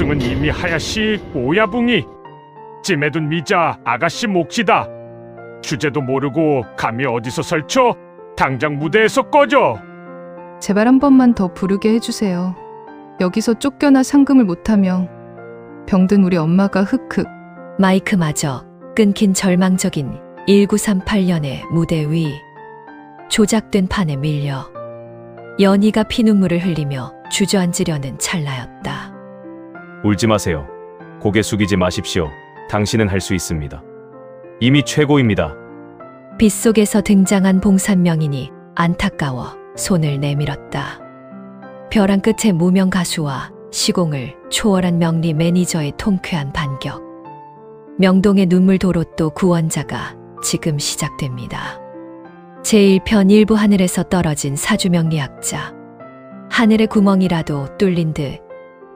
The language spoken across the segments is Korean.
짐승은 이미 하야시 오야붕이 찜해둔 미자 아가씨 몫이다. 주제도 모르고 감히 어디서 설쳐? 당장 무대에서 꺼져. 제발 한 번만 더 부르게 해주세요. 여기서 쫓겨나 상금을 못하며 병든 우리 엄마가 흑흑. 마이크마저 끊긴 절망적인 1938년의 무대 위. 조작된 판에 밀려 연희가 피눈물을 흘리며 주저앉으려는 찰나였다. 울지 마세요. 고개 숙이지 마십시오. 당신은 할 수 있습니다. 이미 최고입니다. 빗속에서 등장한 봉산명인이 안타까워 손을 내밀었다. 벼랑 끝에 무명 가수와 시공을 초월한 명리 매니저의 통쾌한 반격. 명동의 눈물 도로또 구원자가 지금 시작됩니다. 제1편 일부 하늘에서 떨어진 사주명리학자. 하늘의 구멍이라도 뚫린 듯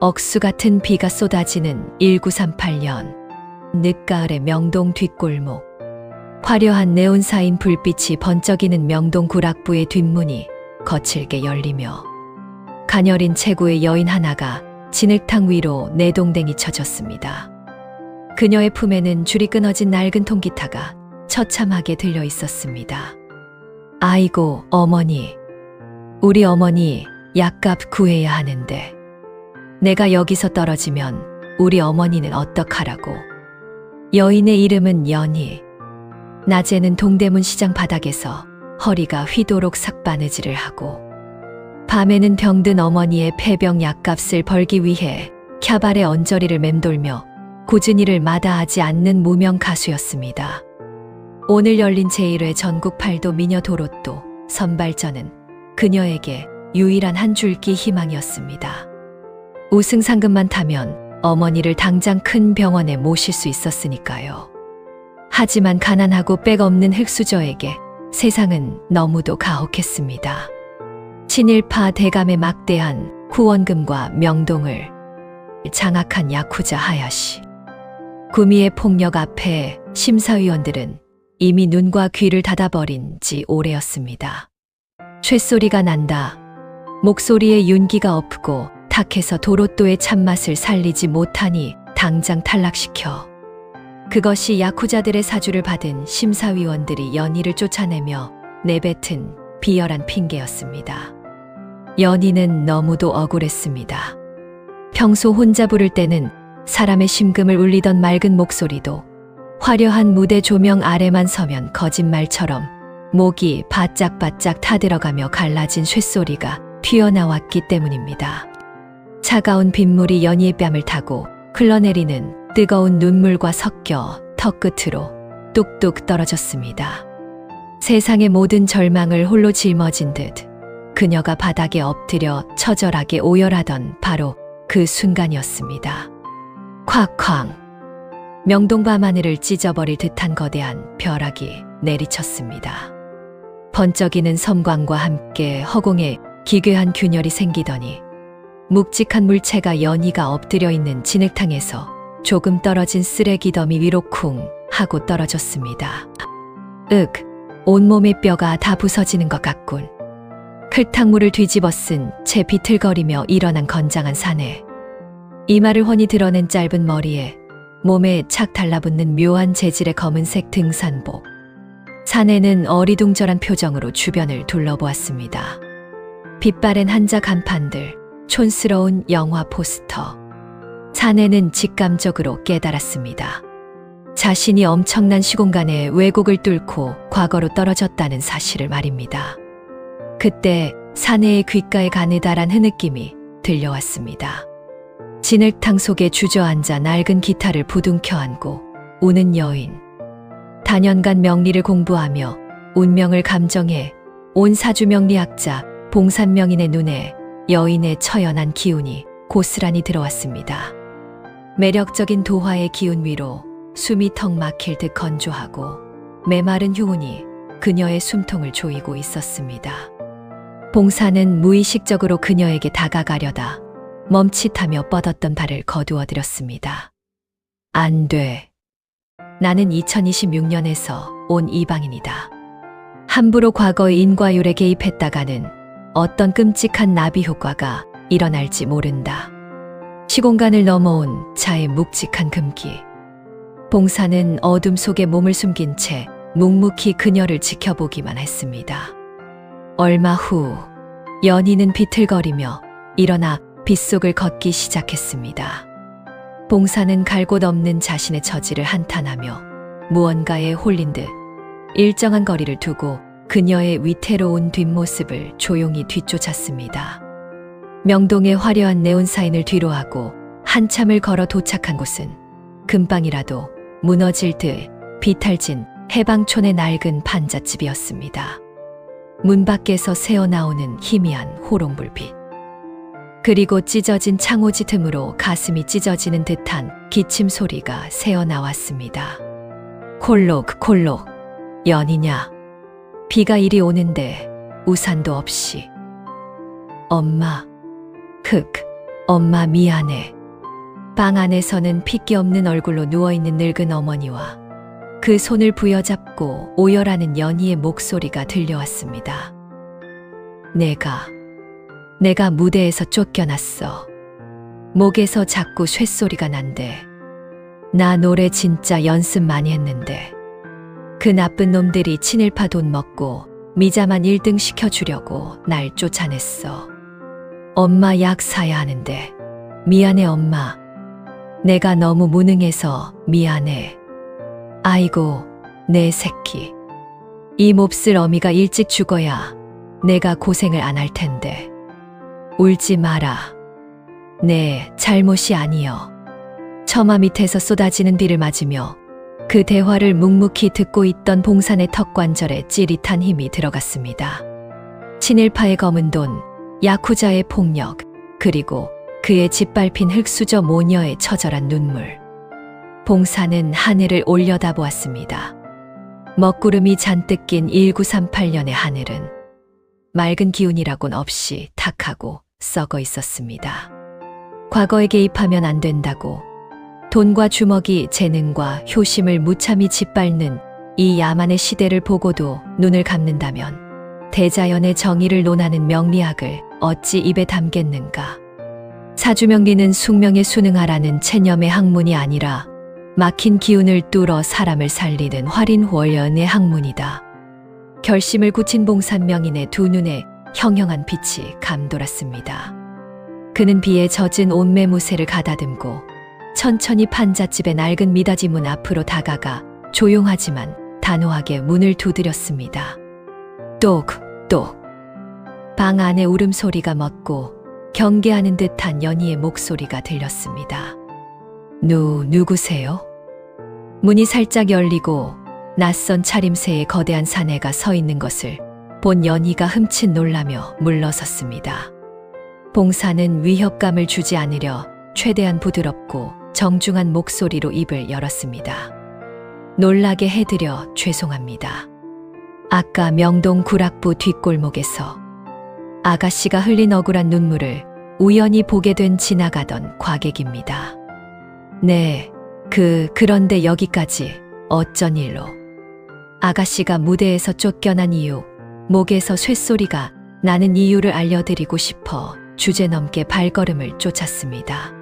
억수 같은 비가 쏟아지는 1938년 늦가을의 명동 뒷골목. 화려한 네온사인 불빛이 번쩍이는 명동 구락부의 뒷문이 거칠게 열리며 가녀린 체구의 여인 하나가 진흙탕 위로 내동댕이 쳐졌습니다. 그녀의 품에는 줄이 끊어진 낡은 통기타가 처참하게 들려 있었습니다. 아이고 어머니, 우리 어머니 약값 구해야 하는데 내가 여기서 떨어지면 우리 어머니는 어떡하라고. 여인의 이름은 연희. 낮에는 동대문 시장 바닥에서 허리가 휘도록 삭바느질을 하고 밤에는 병든 어머니의 폐병 약값을 벌기 위해 캬바레 언저리를 맴돌며 굳은 일을 마다하지 않는 무명 가수였습니다. 오늘 열린 제1회 전국 팔도 미녀 도로또 선발전은 그녀에게 유일한 한 줄기 희망이었습니다. 우승 상금만 타면 어머니를 당장 큰 병원에 모실 수 있었으니까요. 하지만 가난하고 백 없는 흙수저에게 세상은 너무도 가혹했습니다. 친일파 대감의 막대한 후원금과 명동을 장악한 야쿠자 하야시. 구미의 폭력 앞에 심사위원들은 이미 눈과 귀를 닫아버린 지 오래였습니다. 쇳소리가 난다. 목소리에 윤기가 없고 탁해서 도로또의 참맛을 살리지 못하니 당장 탈락시켜. 그것이 야쿠자들의 사주를 받은 심사위원들이 연희를 쫓아내며 내뱉은 비열한 핑계였습니다. 연희는 너무도 억울했습니다. 평소 혼자 부를 때는 사람의 심금을 울리던 맑은 목소리도 화려한 무대 조명 아래만 서면 거짓말처럼 목이 바짝바짝 타들어가며 갈라진 쇳소리가 튀어나왔기 때문입니다. 차가운 빗물이 연희의 뺨을 타고 흘러내리는 뜨거운 눈물과 섞여 턱끝으로 뚝뚝 떨어졌습니다. 세상의 모든 절망을 홀로 짊어진 듯 그녀가 바닥에 엎드려 처절하게 오열하던 바로 그 순간이었습니다. 콱쾅! 명동 밤하늘을 찢어버릴 듯한 거대한 벼락이 내리쳤습니다. 번쩍이는 섬광과 함께 허공에 기괴한 균열이 생기더니 묵직한 물체가 연희가 엎드려 있는 진흙탕에서 조금 떨어진 쓰레기 더미 위로 쿵 하고 떨어졌습니다. 온몸의 뼈가 다 부서지는 것 같군. 클탕물을 뒤집어 쓴 채 비틀거리며 일어난 건장한 사내. 이마를 훤히 드러낸 짧은 머리에 몸에 착 달라붙는 묘한 재질의 검은색 등산복. 사내는 어리둥절한 표정으로 주변을 둘러보았습니다. 빛바랜 한자 간판들, 촌스러운 영화 포스터. 사내는 직감적으로 깨달았습니다. 자신이 엄청난 시공간의 왜곡을 뚫고 과거로 떨어졌다는 사실을 말입니다. 그때 사내의 귓가에 가느다란 흐느낌이 들려왔습니다. 진흙탕 속에 주저앉아 낡은 기타를 부둥켜 안고 우는 여인. 다년간 명리를 공부하며 운명을 감정해 온 사주명리학자 봉산명인의 눈에 여인의 처연한 기운이 고스란히 들어왔습니다. 매력적인 도화의 기운 위로 숨이 턱 막힐 듯 건조하고 메마른 효운이 그녀의 숨통을 조이고 있었습니다. 봉사는 무의식적으로 그녀에게 다가가려다 멈칫하며 뻗었던 발을 거두어들였습니다. 안 돼. 나는 2026년에서 온 이방인이다. 함부로 과거의 인과율에 개입했다가는 어떤 끔찍한 나비 효과가 일어날지 모른다. 시공간을 넘어온 차의 묵직한 금기. 봉사는 어둠 속에 몸을 숨긴 채 묵묵히 그녀를 지켜보기만 했습니다. 얼마 후 연희는 비틀거리며 일어나 빗속을 걷기 시작했습니다. 봉사는 갈 곳 없는 자신의 처지를 한탄하며 무언가에 홀린 듯 일정한 거리를 두고 그녀의 위태로운 뒷모습을 조용히 뒤쫓았습니다. 명동의 화려한 네온사인을 뒤로하고 한참을 걸어 도착한 곳은 금방이라도 무너질 듯 비탈진 해방촌의 낡은 판잣집이었습니다. 문 밖에서 새어나오는 희미한 호롱불빛. 그리고 찢어진 창호지 틈으로 가슴이 찢어지는 듯한 기침 소리가 새어나왔습니다. 콜록, 연희냐? 비가 이리 오는데 우산도 없이. 엄마, 엄마 미안해. 방 안에서는 핏기 없는 얼굴로 누워있는 늙은 어머니와 그 손을 부여잡고 오열하는 연희의 목소리가 들려왔습니다. 내가 무대에서 쫓겨났어. 목에서 자꾸 쇳소리가 난대. 나 노래 진짜 연습 많이 했는데. 그 나쁜 놈들이 친일파 돈 먹고 미자만 1등 시켜주려고 날 쫓아냈어. 엄마 약 사야 하는데. 미안해 엄마. 내가 너무 무능해서 미안해. 아이고, 내 새끼. 이 몹쓸 어미가 일찍 죽어야 내가 고생을 안 할 텐데. 울지 마라. 내 잘못이 아니여. 처마 밑에서 쏟아지는 비를 맞으며 그 대화를 묵묵히 듣고 있던 봉산의 턱관절에 찌릿한 힘이 들어갔습니다. 친일파의 검은 돈, 야쿠자의 폭력, 그리고 그의 짓밟힌 흙수저 모녀의 처절한 눈물. 봉산은 하늘을 올려다보았습니다. 먹구름이 잔뜩 낀 1938년의 하늘은 맑은 기운이라곤 없이 탁하고 썩어 있었습니다. 과거에 개입하면 안 된다고 돈과 주먹이 재능과 효심을 무참히 짓밟는 이 야만의 시대를 보고도 눈을 감는다면 대자연의 정의를 논하는 명리학을 어찌 입에 담겠는가. 사주명리는 숙명에 순응하라는 체념의 학문이 아니라 막힌 기운을 뚫어 사람을 살리는 활인월연의 학문이다. 결심을 굳힌 봉산명인의 두 눈에 형형한 빛이 감돌았습니다. 그는 비에 젖은 옷매무새를 가다듬고 천천히 판잣집의 낡은 미닫이 문 앞으로 다가가 조용하지만 단호하게 문을 두드렸습니다. 똑똑. 방 안에 울음소리가 멎고 경계하는 듯한 연희의 목소리가 들렸습니다. 누구세요? 문이 살짝 열리고 낯선 차림새의 거대한 사내가 서 있는 것을 본 연희가 흠칫 놀라며 물러섰습니다. 봉사는 위협감을 주지 않으려 최대한 부드럽고 정중한 목소리로 입을 열었습니다. 놀라게 해드려 죄송합니다. 아까 명동 구락부 뒷골목에서 아가씨가 흘린 억울한 눈물을 우연히 보게 된 지나가던 과객입니다. 네, 그런데 여기까지 어쩐 일로? 아가씨가 무대에서 쫓겨난 이유, 목에서 쇳소리가 나는 이유를 알려드리고 싶어 주제넘게 발걸음을 쫓았습니다.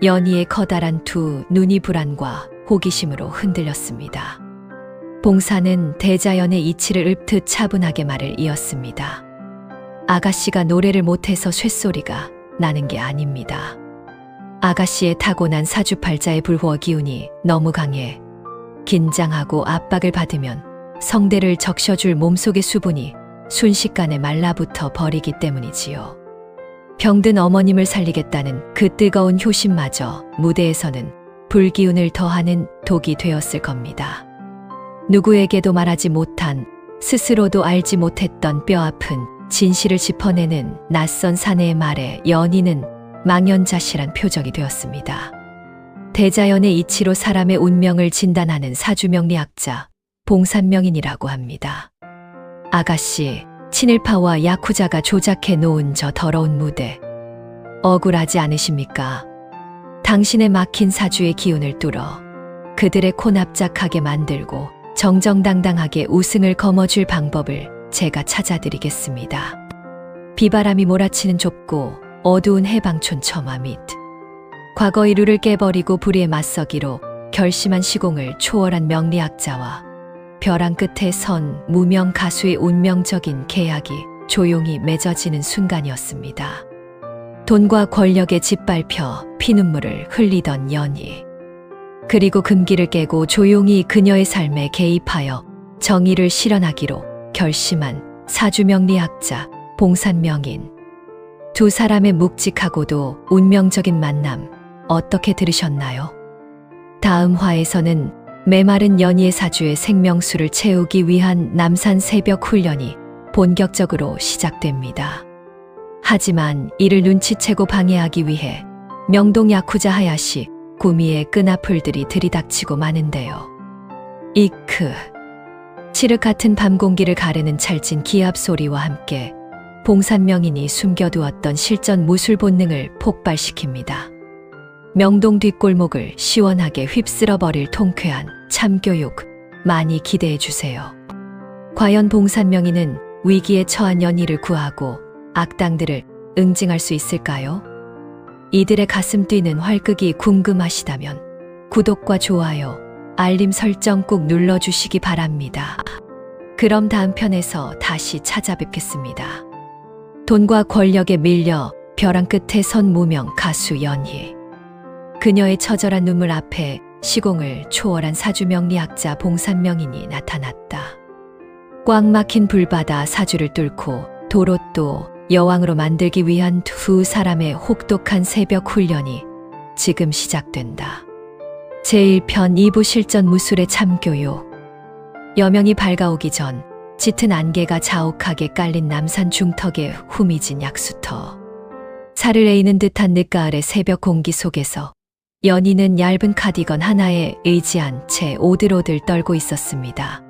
연희의 커다란 두 눈이 불안과 호기심으로 흔들렸습니다. 봉사는 대자연의 이치를 읊듯 차분하게 말을 이었습니다. 아가씨가 노래를 못해서 쇳소리가 나는 게 아닙니다. 아가씨의 타고난 사주팔자의 불호 기운이 너무 강해 긴장하고 압박을 받으면 성대를 적셔줄 몸속의 수분이 순식간에 말라붙어 버리기 때문이지요. 병든 어머님을 살리겠다는 그 뜨거운 효심마저 무대에서는 불기운을 더하는 독이 되었을 겁니다. 누구에게도 말하지 못한, 스스로도 알지 못했던 뼈아픈 진실을 짚어내는 낯선 사내의 말에 연희는 망연자실한 표정이 되었습니다. 대자연의 이치로 사람의 운명을 진단하는 사주명리학자 봉산명인이라고 합니다. 아가씨, 친일파와 야쿠자가 조작해 놓은 저 더러운 무대 억울하지 않으십니까? 당신의 막힌 사주의 기운을 뚫어 그들의 코 납작하게 만들고 정정당당하게 우승을 거머쥘 방법을 제가 찾아드리겠습니다. 비바람이 몰아치는 좁고 어두운 해방촌 처마 밑 과거의 룰을 깨버리고 불의에 맞서기로 결심한 시공을 초월한 명리학자와 벼랑 끝에 선 무명 가수의 운명적인 계약이 조용히 맺어지는 순간이었습니다. 돈과 권력에 짓밟혀 피눈물을 흘리던 연희. 그리고 금기를 깨고 조용히 그녀의 삶에 개입하여 정의를 실현하기로 결심한 사주명리학자 봉산명인. 두 사람의 묵직하고도 운명적인 만남 어떻게 들으셨나요? 다음 화에서는 메마른 연희의 사주의 생명수를 채우기 위한 남산 새벽 훈련이 본격적으로 시작됩니다. 하지만 이를 눈치채고 방해하기 위해 명동 야쿠자 하야시 구미의 끈아풀들이 들이닥치고 마는데요. 이크. 칠흑 같은 밤 공기를 가르는 찰진 기합 소리와 함께 봉산명인이 숨겨두었던 실전 무술 본능을 폭발시킵니다. 명동 뒷골목을 시원하게 휩쓸어버릴 통쾌한 참교육 많이 기대해주세요. 과연 봉산명인은 위기에 처한 연희를 구하고 악당들을 응징할 수 있을까요? 이들의 가슴 뛰는 활극이 궁금하시다면 구독과 좋아요, 알림 설정 꼭 눌러주시기 바랍니다. 그럼 다음 편에서 다시 찾아뵙겠습니다. 돈과 권력에 밀려 벼랑 끝에 선 무명 가수 연희. 그녀의 처절한 눈물 앞에 시공을 초월한 사주명리학자 봉산명인이 나타났다. 꽉 막힌 불바다 사주를 뚫고 도로또 여왕으로 만들기 위한 두 사람의 혹독한 새벽 훈련이 지금 시작된다. 제1편 2부 실전 무술의 참교육. 여명이 밝아오기 전 짙은 안개가 자욱하게 깔린 남산 중턱에 후미진 약수터. 살을 에이는 듯한 늦가을의 새벽 공기 속에서 연희는 얇은 카디건 하나에 의지한 채 오들오들 떨고 있었습니다.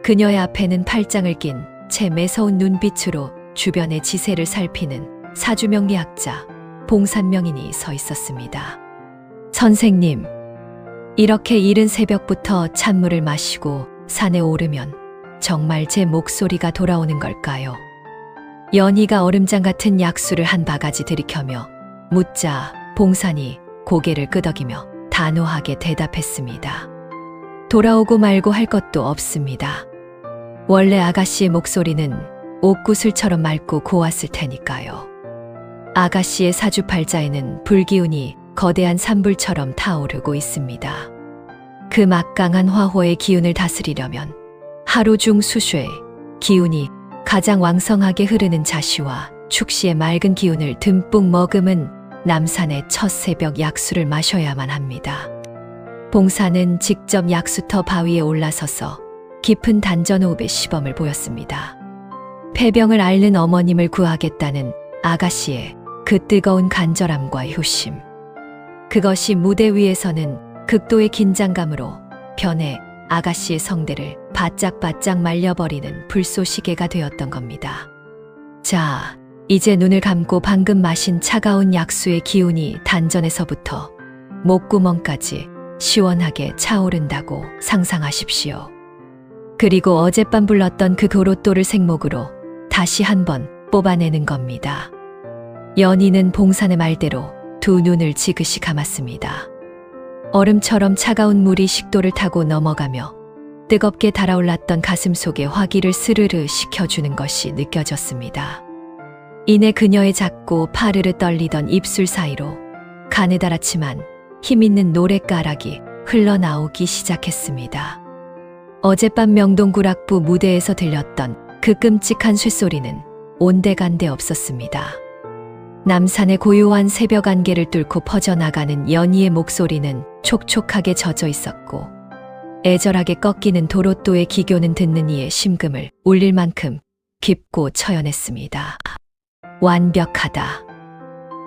그녀의 앞에는 팔짱을 낀 채 매서운 눈빛으로 주변의 지세를 살피는 사주명리학자 봉산명인이 서 있었습니다. 선생님, 이렇게 이른 새벽부터 찬물을 마시고 산에 오르면 정말 제 목소리가 돌아오는 걸까요? 연희가 얼음장 같은 약수를 한 바가지 들이켜며 묻자 봉산이 고개를 끄덕이며 단호하게 대답했습니다. 돌아오고 말고 할 것도 없습니다. 원래 아가씨의 목소리는 옥구슬처럼 맑고 고왔을 테니까요. 아가씨의 사주팔자에는 불기운이 거대한 산불처럼 타오르고 있습니다. 그 막강한 화호의 기운을 다스리려면 하루 중 수쉐 기운이 가장 왕성하게 흐르는 자시와 축시의 맑은 기운을 듬뿍 머금은 남산의 첫 새벽 약수를 마셔야만 합니다. 봉사는 직접 약수터 바위에 올라서서 깊은 단전호흡의 시범을 보였습니다. 폐병을 앓는 어머님을 구하겠다는 아가씨의 그 뜨거운 간절함과 효심. 그것이 무대 위에서는 극도의 긴장감으로 변해 아가씨의 성대를 바짝바짝 말려버리는 불쏘시개가 되었던 겁니다. 자, 이제 눈을 감고 방금 마신 차가운 약수의 기운이 단전에서부터 목구멍까지 시원하게 차오른다고 상상하십시오. 그리고 어젯밤 불렀던 그 도로또를 생목으로 다시 한번 뽑아내는 겁니다. 연희는 봉산의 말대로 두 눈을 지그시 감았습니다. 얼음처럼 차가운 물이 식도를 타고 넘어가며 뜨겁게 달아올랐던 가슴 속에 화기를 스르르 식혀주는 것이 느껴졌습니다. 이내 그녀의 작고 파르르 떨리던 입술 사이로 가느다랗지만 힘있는 노랫가락이 흘러나오기 시작했습니다. 어젯밤 명동구락부 무대에서 들렸던 그 끔찍한 쇠소리는 온데간데 없었습니다. 남산의 고요한 새벽 안개를 뚫고 퍼져나가는 연희의 목소리는 촉촉하게 젖어 있었고 애절하게 꺾이는 도로또의 기교는 듣는 이의 심금을 울릴 만큼 깊고 처연했습니다. 완벽하다.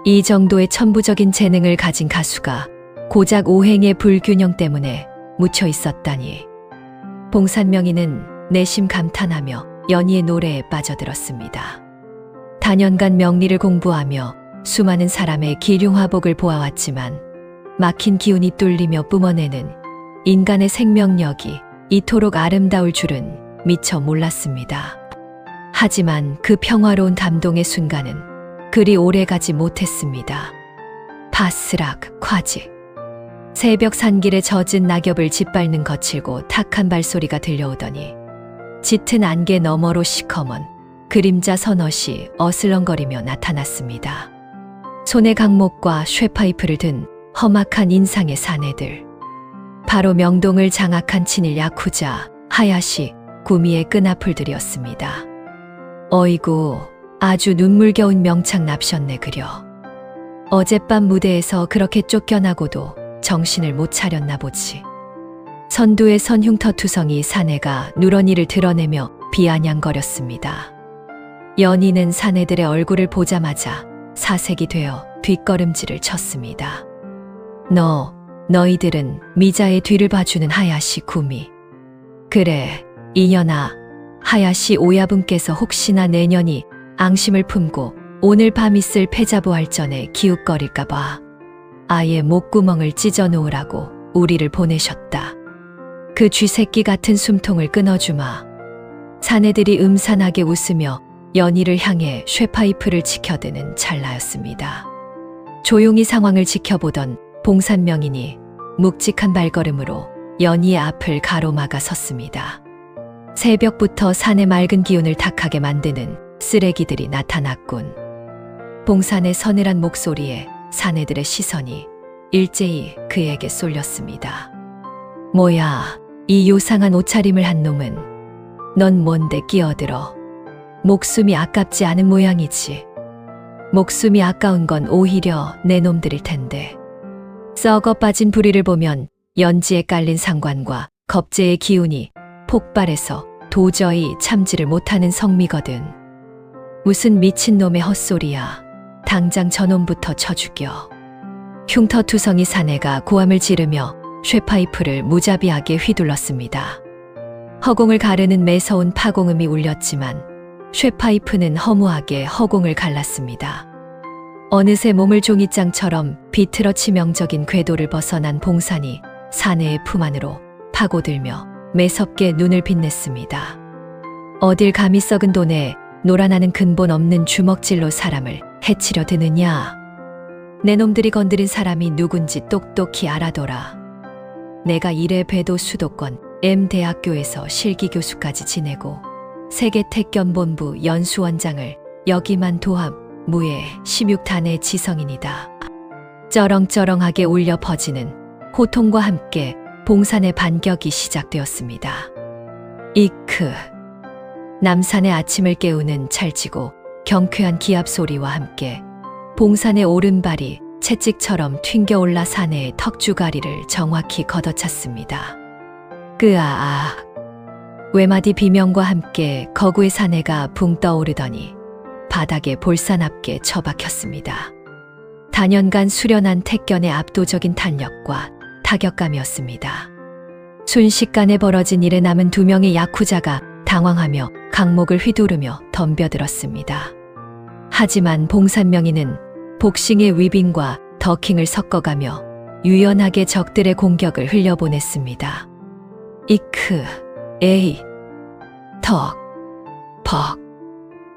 이 정도의 천부적인 재능을 가진 가수가 고작 오행의 불균형 때문에 묻혀 있었다니. 봉산명인은 내심 감탄하며 연희의 노래에 빠져들었습니다. 단연간 명리를 공부하며 수많은 사람의 기륭화복을 보아왔지만 막힌 기운이 뚫리며 뿜어내는 인간의 생명력이 이토록 아름다울 줄은 미처 몰랐습니다. 하지만 그 평화로운 감동의 순간은 그리 오래가지 못했습니다. 바스락, 과직. 새벽 산길에 젖은 낙엽을 짓밟는 거칠고 탁한 발소리가 들려오더니 짙은 안개 너머로 시커먼 그림자 서넛이 어슬렁거리며 나타났습니다. 손에 강목과 쇠파이프를 든 험악한 인상의 사내들. 바로 명동을 장악한 친일 야쿠자 하야시 구미의 끈앞풀들이었습니다. 어이구, 아주 눈물겨운 명창 납셨네 그려. 어젯밤 무대에서 그렇게 쫓겨나고도 정신을 못 차렸나 보지. 선두에 선 흉터투성이 사내가 누런이를 드러내며 비아냥거렸습니다. 연희는 사내들의 얼굴을 보자마자 사색이 되어 뒷걸음질을 쳤습니다. 너희들은 미자의 뒤를 봐주는 하야시 구미. 그래, 이년아, 하야시 오야분께서 혹시나 내년이 앙심을 품고 오늘 밤 있을 패자부활 전에 기웃거릴까봐 아예 목구멍을 찢어 놓으라고 우리를 보내셨다. 그 쥐새끼 같은 숨통을 끊어주마. 사내들이 음산하게 웃으며 연희를 향해 쇠파이프를 치켜드는 찰나였습니다. 조용히 상황을 지켜보던 봉산명인이 묵직한 발걸음으로 연희의 앞을 가로막아 섰습니다. 새벽부터 산의 맑은 기운을 탁하게 만드는 쓰레기들이 나타났군. 봉산의 서늘한 목소리에 사내들의 시선이 일제히 그에게 쏠렸습니다. 뭐야, 이 요상한 옷차림을 한 놈은 넌 뭔데 끼어들어. 목숨이 아깝지 않은 모양이지. 목숨이 아까운 건 오히려 내 놈들일 텐데. 썩어 빠진 부리를 보면 연지에 깔린 상관과 겁제의 기운이 폭발해서 도저히 참지를 못하는 성미거든. 무슨 미친놈의 헛소리야. 당장 저놈부터 쳐 죽여. 흉터투성이 사내가 고함을 지르며 쇠파이프를 무자비하게 휘둘렀습니다. 허공을 가르는 매서운 파공음이 울렸지만 쇠파이프는 허무하게 허공을 갈랐습니다. 어느새 몸을 종이장처럼 비틀어 치명적인 궤도를 벗어난 봉산이 사내의 품 안으로 파고들며 매섭게 눈을 빛냈습니다. 어딜 감히 썩은 돈에 놀아나는 근본 없는 주먹질로 사람을 해치려 드느냐. 내 놈들이 건드린 사람이 누군지 똑똑히 알아둬라. 내가 이래 배도 수도권 M대학교에서 실기교수까지 지내고 세계 택견본부 연수원장을 여기만 도합 무예 16단의 지성인이다. 쩌렁쩌렁하게 울려 퍼지는 호통과 함께 봉산의 반격이 시작되었습니다. 이크. 남산의 아침을 깨우는 찰지고 경쾌한 기합 소리와 함께 봉산의 오른발이 채찍처럼 튕겨올라 사내의 턱주가리를 정확히 걷어찼습니다. 끄아아. 외마디 비명과 함께 거구의 사내가 붕 떠오르더니 바닥에 볼사납게 처박혔습니다. 단연간 수련한 택견의 압도적인 탄력과 타격감이었습니다. 순식간에 벌어진 일에 남은 2명의 야쿠자가 당황하며 강목을 휘두르며 덤벼들었습니다. 하지만 봉산명인은 복싱의 위빙과 더킹을 섞어가며 유연하게 적들의 공격을 흘려보냈습니다. 이크, 에이, 턱, 퍽.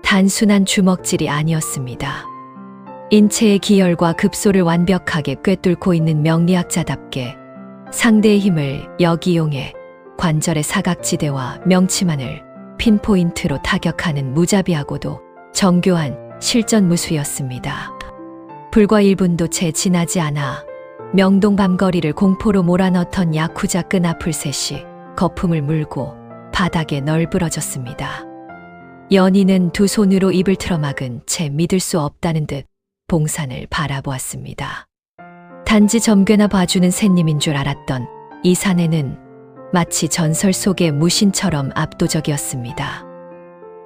단순한 주먹질이 아니었습니다. 인체의 기혈과 급소를 완벽하게 꿰뚫고 있는 명리학자답게 상대의 힘을 역이용해 관절의 사각지대와 명치만을 핀포인트로 타격하는 무자비하고도 정교한 실전 무수였습니다. 불과 1분도 채 지나지 않아 명동 밤거리를 공포로 몰아넣던 야쿠자 끈앞을 셋이 거품을 물고 바닥에 널브러졌습니다. 연희는 2 손으로 입을 틀어막은 채 믿을 수 없다는 듯 봉산을 바라보았습니다. 단지 점괘나 봐주는 새님인 줄 알았던 이 사내는 마치 전설 속의 무신처럼 압도적이었습니다.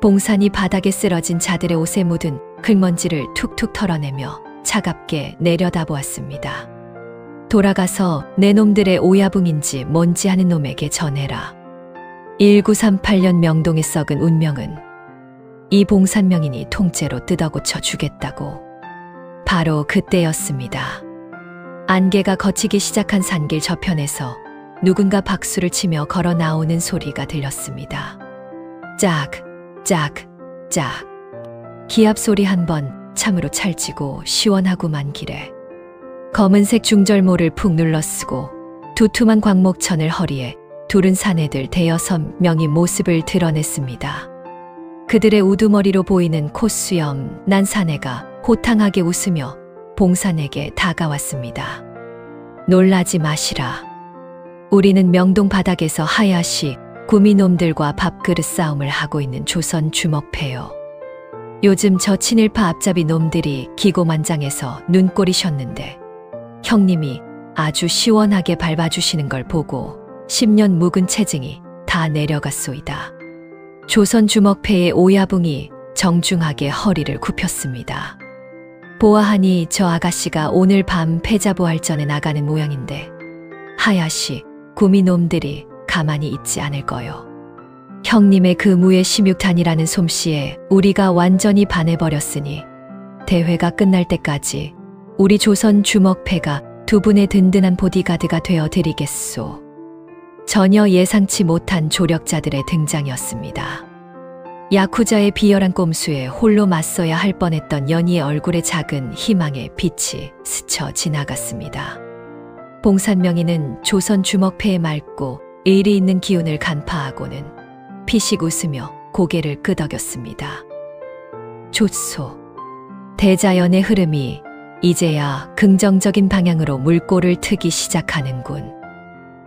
봉산이 바닥에 쓰러진 자들의 옷에 묻은 흙먼지를 툭툭 털어내며 차갑게 내려다보았습니다. 돌아가서 내 놈들의 오야붕인지 뭔지 하는 놈에게 전해라. 1938년 명동에 썩은 운명은 이 봉산명인이 통째로 뜯어고쳐 주겠다고. 바로 그때였습니다. 안개가 걷히기 시작한 산길 저편에서 누군가 박수를 치며 걸어 나오는 소리가 들렸습니다. 짝, 짝, 짝. 기합 소리 한 번 참으로 찰지고 시원하구만 기래. 검은색 중절모를 푹 눌러쓰고 두툼한 광목천을 허리에 두른 사내들 대여섯 명이 모습을 드러냈습니다. 그들의 우두머리로 보이는 콧수염 난 사내가 호탕하게 웃으며 봉산에게 다가왔습니다. 놀라지 마시라. 우리는 명동 바닥에서 하야시 구미놈들과 밥그릇 싸움을 하고 있는 조선 주먹패요. 요즘 저 친일파 앞잡이 놈들이 기고만장해서 눈꼴이셨는데 형님이 아주 시원하게 밟아주시는 걸 보고 10년 묵은 체증이 다 내려갔소이다. 조선 주먹패의 오야붕이 정중하게 허리를 굽혔습니다. 보아하니 저 아가씨가 오늘 밤 패자부활전에 나가는 모양인데 하야시 구미놈들이 가만히 있지 않을 거요. 형님의 그 무의 심육탄이라는 솜씨에 우리가 완전히 반해버렸으니 대회가 끝날 때까지 우리 조선 주먹패가 두 분의 든든한 보디가드가 되어 드리겠소. 전혀 예상치 못한 조력자들의 등장이었습니다. 야쿠자의 비열한 꼼수에 홀로 맞서야 할 뻔했던 연희의 얼굴에 작은 희망의 빛이 스쳐 지나갔습니다. 봉산명이는 조선 주먹패에 맑고 의리 있는 기운을 간파하고는 피식 웃으며 고개를 끄덕였습니다. 좋소. 대자연의 흐름이 이제야 긍정적인 방향으로 물꼬를 트기 시작하는군.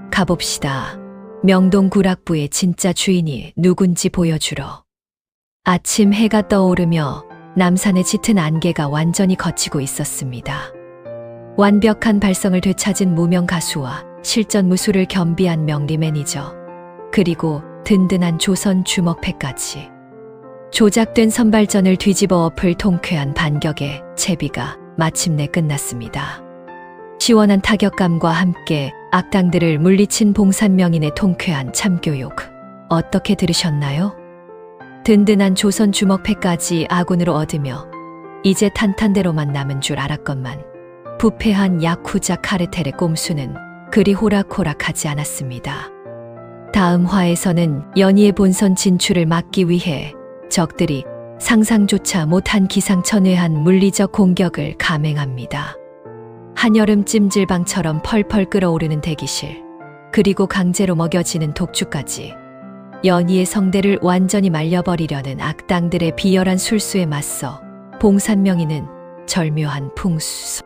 가봅시다. 명동 구락부의 진짜 주인이 누군지 보여주러. 아침 해가 떠오르며 남산의 짙은 안개가 완전히 걷히고 있었습니다. 완벽한 발성을 되찾은 무명 가수와 실전 무술을 겸비한 명리 매니저, 그리고 든든한 조선 주먹패까지. 조작된 선발전을 뒤집어 엎을 통쾌한 반격의 채비가 마침내 끝났습니다. 시원한 타격감과 함께 악당들을 물리친 봉산명인의 통쾌한 참교육. 어떻게 들으셨나요? 든든한 조선 주먹패까지 아군으로 얻으며 이제 탄탄대로만 남은 줄 알았건만 부패한 야쿠자 카르텔의 꼼수는 그리 호락호락하지 않았습니다. 다음 화에서는 연희의 본선 진출을 막기 위해 적들이 상상조차 못한 기상천외한 물리적 공격을 감행합니다. 한여름 찜질방처럼 펄펄 끓어오르는 대기실, 그리고 강제로 먹여지는 독주까지 연희의 성대를 완전히 말려버리려는 악당들의 비열한 술수에 맞서 봉산명인은 절묘한 풍수,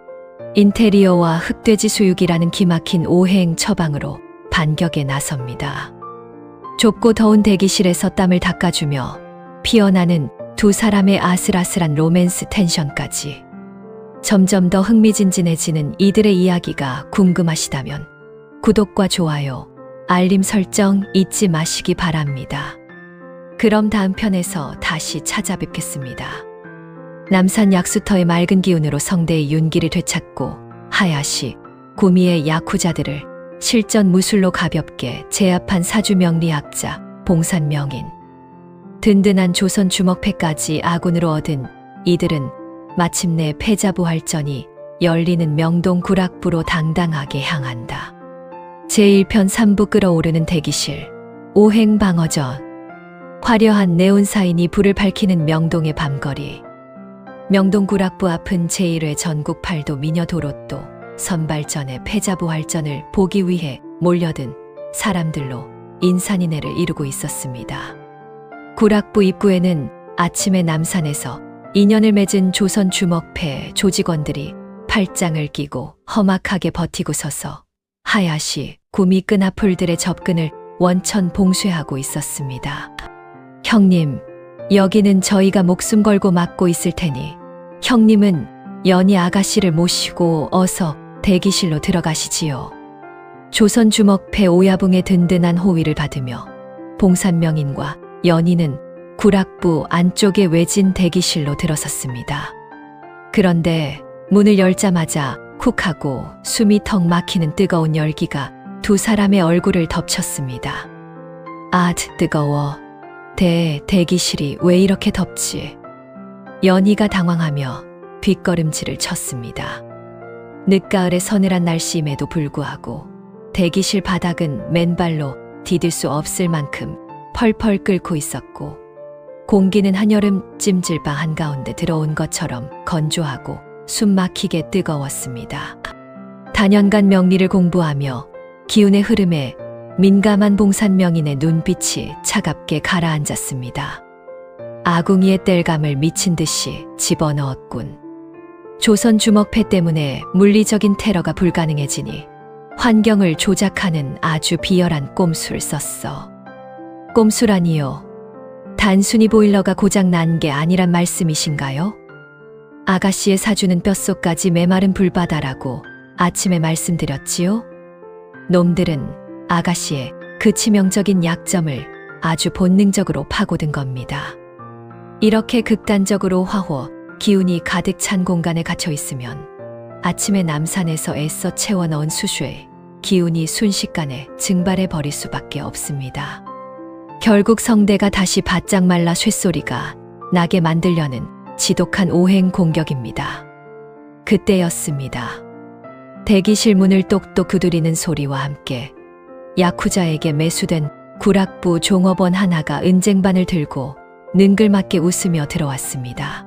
인테리어와 흑돼지 수육이라는 기막힌 오행 처방으로 반격에 나섭니다. 좁고 더운 대기실에서 땀을 닦아주며 피어나는 두 사람의 아슬아슬한 로맨스 텐션까지. 점점 더 흥미진진해지는 이들의 이야기가 궁금하시다면 구독과 좋아요, 알림 설정 잊지 마시기 바랍니다. 그럼 다음 편에서 다시 찾아뵙겠습니다. 남산 약수터의 맑은 기운으로 성대의 윤기를 되찾고 하야시, 구미의 야쿠자들을 실전 무술로 가볍게 제압한 사주명리학자 봉산명인, 든든한 조선 주먹패까지 아군으로 얻은 이들은 마침내 패자부활전이 열리는 명동 구락부로 당당하게 향한다. 제1편 3부 끓어오르는 대기실, 오행방어전. 화려한 네온사인이 불을 밝히는 명동의 밤거리. 명동 구락부 앞은 제1회 전국 8도 미녀도로또 선발전의 패자부활전을 보기 위해 몰려든 사람들로 인산인해를 이루고 있었습니다. 구락부 입구에는 아침에 남산에서 인연을 맺은 조선 주먹패 조직원들이 팔짱을 끼고 험악하게 버티고 서서 하야시, 구미 끈앞풀들의 접근을 원천 봉쇄하고 있었습니다. 형님, 여기는 저희가 목숨 걸고 막고 있을 테니 형님은 연희 아가씨를 모시고 어서 대기실로 들어가시지요. 조선 주먹패 오야붕의 든든한 호위를 받으며 봉산명인과 연희는 구락부 안쪽에 외진 대기실로 들어섰습니다. 그런데 문을 열자마자 쿡 하고 숨이 턱 막히는 뜨거운 열기가 두 사람의 얼굴을 덮쳤습니다. 아, 뜨거워. 대기실이 왜 이렇게 덥지? 연희가 당황하며 뒷걸음질을 쳤습니다. 늦가을의 서늘한 날씨임에도 불구하고 대기실 바닥은 맨발로 디딜 수 없을 만큼 펄펄 끓고 있었고 공기는 한여름 찜질방 한가운데 들어온 것처럼 건조하고 숨막히게 뜨거웠습니다. 단연간 명리를 공부하며 기운의 흐름에 민감한 봉산 명인의 눈빛이 차갑게 가라앉았습니다. 아궁이의 땔감을 미친 듯이 집어넣었군. 조선 주먹패 때문에 물리적인 테러가 불가능해지니 환경을 조작하는 아주 비열한 꼼수를 썼어. 꼼수라니요. 단순히 보일러가 고장 난 게 아니란 말씀이신가요? 아가씨의 사주는 뼛속까지 메마른 불바다라고 아침에 말씀드렸지요? 놈들은 아가씨의 그 치명적인 약점을 아주 본능적으로 파고든 겁니다. 이렇게 극단적으로 화호, 기운이 가득 찬 공간에 갇혀 있으면 아침에 남산에서 애써 채워 넣은 수슈에 기운이 순식간에 증발해 버릴 수밖에 없습니다. 결국 성대가 다시 바짝 말라 쇳소리가 나게 만들려는 지독한 오행 공격입니다. 그때였습니다. 대기실 문을 똑똑 두드리는 소리와 함께 야쿠자에게 매수된 구락부 종업원 하나가 은쟁반을 들고 능글맞게 웃으며 들어왔습니다.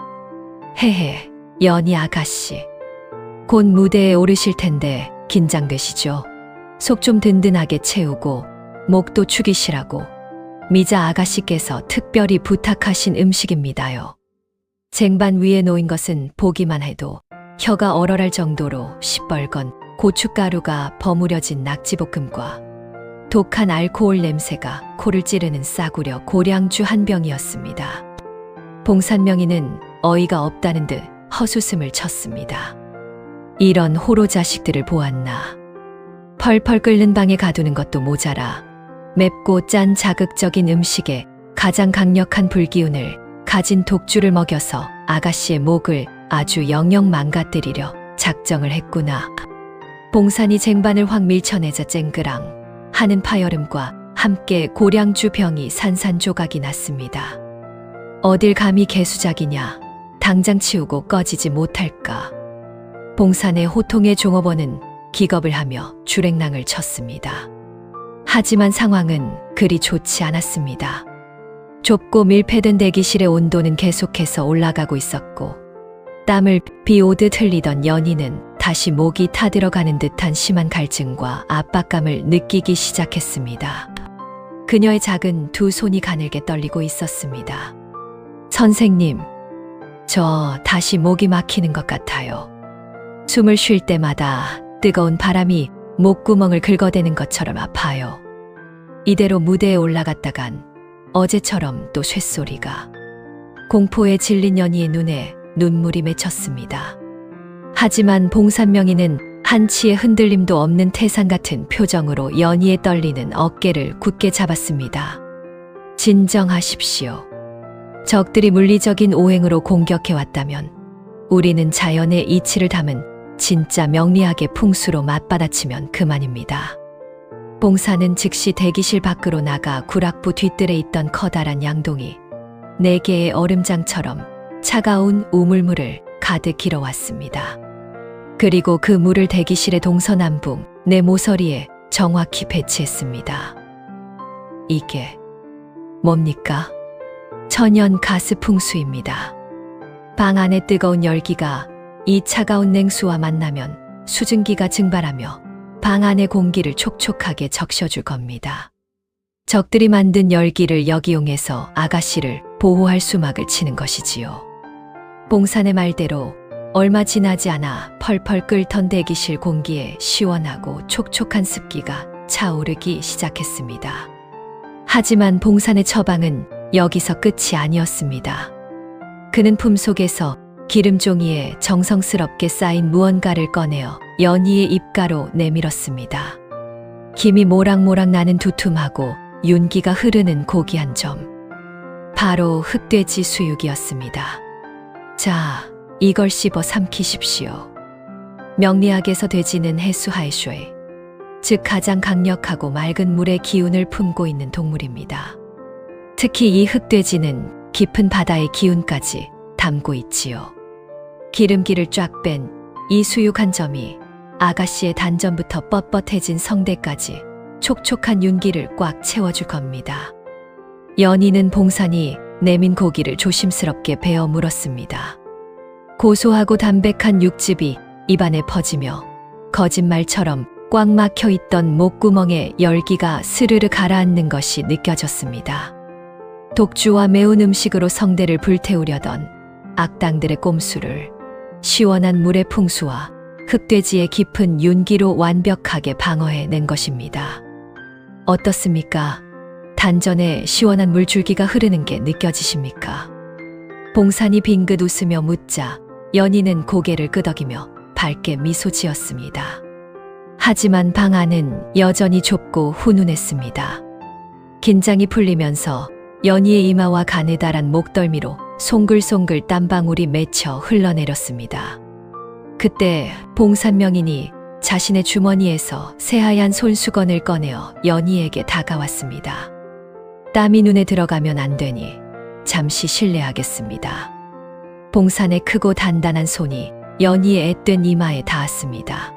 헤헤, 연희 아가씨. 곧 무대에 오르실 텐데 긴장되시죠? 속 좀 든든하게 채우고 목도 축이시라고 미자 아가씨께서 특별히 부탁하신 음식입니다요. 쟁반 위에 놓인 것은 보기만 해도 혀가 얼얼할 정도로 시뻘건 고춧가루가 버무려진 낙지볶음과 독한 알코올 냄새가 코를 찌르는 싸구려 고량주 한 병이었습니다. 봉산명이는 어이가 없다는 듯 헛웃음을 쳤습니다. 이런 호로 자식들을 보았나. 펄펄 끓는 방에 가두는 것도 모자라 맵고 짠 자극적인 음식에 가장 강력한 불기운을 가진 독주를 먹여서 아가씨의 목을 아주 영영 망가뜨리려 작정을 했구나. 봉산이 쟁반을 확 밀쳐내자 쨍그랑 하는 파열음과 함께 고량주 병이 산산조각이 났습니다. 어딜 감히 개수작이냐. 당장 치우고 꺼지지 못할까. 봉산의 호통의 종업원은 기겁을 하며 주랭랑을 쳤습니다. 하지만 상황은 그리 좋지 않았습니다. 좁고 밀폐된 대기실의 온도는 계속해서 올라가고 있었고 땀을 비오듯 흘리던 연희는 다시 목이 타들어가는 듯한 심한 갈증과 압박감을 느끼기 시작했습니다. 그녀의 작은 두 손이 가늘게 떨리고 있었습니다. 선생님, 저 다시 목이 막히는 것 같아요. 숨을 쉴 때마다 뜨거운 바람이 목구멍을 긁어대는 것처럼 아파요. 이대로 무대에 올라갔다간 어제처럼 또 쇳소리가. 공포에 질린 연희의 눈에 눈물이 맺혔습니다. 하지만 봉산명이는 한치의 흔들림도 없는 태산 같은 표정으로 연희의 떨리는 어깨를 굳게 잡았습니다. 진정하십시오. 적들이 물리적인 오행으로 공격해왔다면 우리는 자연의 이치를 담은 진짜 명리학의 풍수로 맞받아치면 그만입니다. 봉사는 즉시 대기실 밖으로 나가 구락부 뒤뜰에 있던 커다란 양동이 4개의 얼음장처럼 차가운 우물물을 가득 길어왔습니다. 그리고 그 물을 대기실의 동서남북 내 모서리에 정확히 배치했습니다. 이게 뭡니까? 천연 가스 풍수입니다. 방 안의 뜨거운 열기가 이 차가운 냉수와 만나면 수증기가 증발하며 방 안의 공기를 촉촉하게 적셔줄 겁니다. 적들이 만든 열기를 역이용해서 아가씨를 보호할 수막을 치는 것이지요. 봉산의 말대로 얼마 지나지 않아 펄펄 끓던 대기실 공기에 시원하고 촉촉한 습기가 차오르기 시작했습니다. 하지만 봉산의 처방은 여기서 끝이 아니었습니다. 그는 품속에서 기름종이에 정성스럽게 쌓인 무언가를 꺼내어 연희의 입가로 내밀었습니다. 김이 모락모락 나는 두툼하고 윤기가 흐르는 고귀한 점. 바로 흑돼지 수육이었습니다. 자, 이걸 씹어 삼키십시오. 명리학에서 돼지는 해수하이쇼에, 즉 가장 강력하고 맑은 물의 기운을 품고 있는 동물입니다. 특히 이 흑돼지는 깊은 바다의 기운까지 담고 있지요. 기름기를 쫙 뺀 이 수육 한 점이 아가씨의 단전부터 뻣뻣해진 성대까지 촉촉한 윤기를 꽉 채워줄 겁니다. 연희는 봉산이 내민 고기를 조심스럽게 베어 물었습니다. 고소하고 담백한 육즙이 입안에 퍼지며 거짓말처럼 꽉 막혀 있던 목구멍에 열기가 스르르 가라앉는 것이 느껴졌습니다. 독주와 매운 음식으로 성대를 불태우려던 악당들의 꼼수를 시원한 물의 풍수와 흑돼지의 깊은 윤기로 완벽하게 방어해낸 것입니다. 어떻습니까? 단전에 시원한 물줄기가 흐르는 게 느껴지십니까? 봉산이 빙긋 웃으며 묻자 연희는 고개를 끄덕이며 밝게 미소 지었습니다. 하지만 방 안은 여전히 좁고 훈훈했습니다. 긴장이 풀리면서 연희의 이마와 가느다란 목덜미로 송글송글 땀방울이 맺혀 흘러내렸습니다. 그때 봉산 명인이 자신의 주머니에서 새하얀 손수건을 꺼내어 연희에게 다가왔습니다. 땀이 눈에 들어가면 안 되니 잠시 실례하겠습니다. 봉산의 크고 단단한 손이 연희의 앳된 이마에 닿았습니다.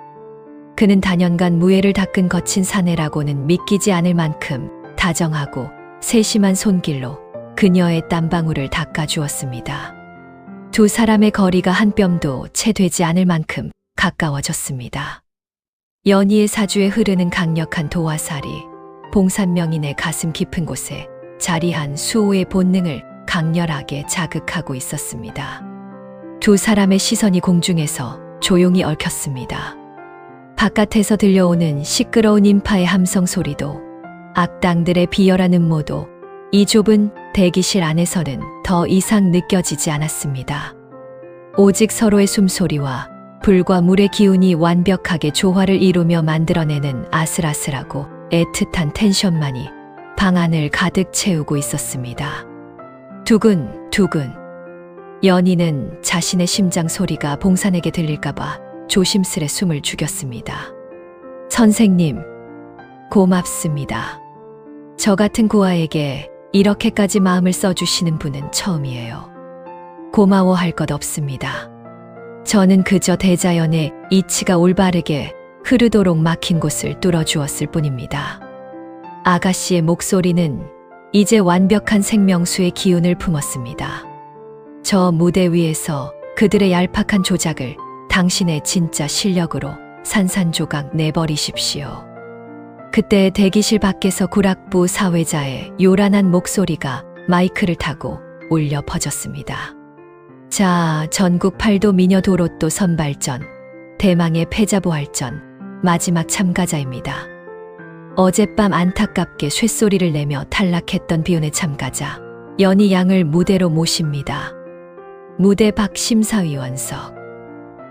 그는 단연간 무예를 닦은 거친 사내라고는 믿기지 않을 만큼 다정하고 세심한 손길로 그녀의 땀방울을 닦아주었습니다. 두 사람의 거리가 한 뼘도 채 되지 않을 만큼 가까워졌습니다. 연희의 사주에 흐르는 강력한 도화살이 봉산 명인의 가슴 깊은 곳에 자리한 수호의 본능을 강렬하게 자극하고 있었습니다. 두 사람의 시선이 공중에서 조용히 얽혔습니다. 바깥에서 들려오는 시끄러운 인파의 함성 소리도 악당들의 비열한 음모도 이 좁은 대기실 안에서는 더 이상 느껴지지 않았습니다. 오직 서로의 숨소리와 불과 물의 기운이 완벽하게 조화를 이루며 만들어내는 아슬아슬하고 애틋한 텐션만이 방 안을 가득 채우고 있었습니다. 두근두근. 연희는 자신의 심장 소리가 봉산에게 들릴까봐 조심스레 숨을 죽였습니다. 선생님, 고맙습니다. 저 같은 고아에게 이렇게까지 마음을 써주시는 분은 처음이에요. 고마워할 것 없습니다. 저는 그저 대자연의 이치가 올바르게 흐르도록 막힌 곳을 뚫어주었을 뿐입니다. 아가씨의 목소리는 이제 완벽한 생명수의 기운을 품었습니다. 저 무대 위에서 그들의 얄팍한 조작을 당신의 진짜 실력으로 산산조각 내버리십시오. 그때 대기실 밖에서 구락부 사회자의 요란한 목소리가 마이크를 타고 울려 퍼졌습니다. 자, 전국 팔도 미녀 도로또 선발전, 대망의 패자부활전 마지막 참가자입니다. 어젯밤 안타깝게 쇳소리를 내며 탈락했던 비운의 참가자 연희 양을 무대로 모십니다. 무대 밖 심사위원석.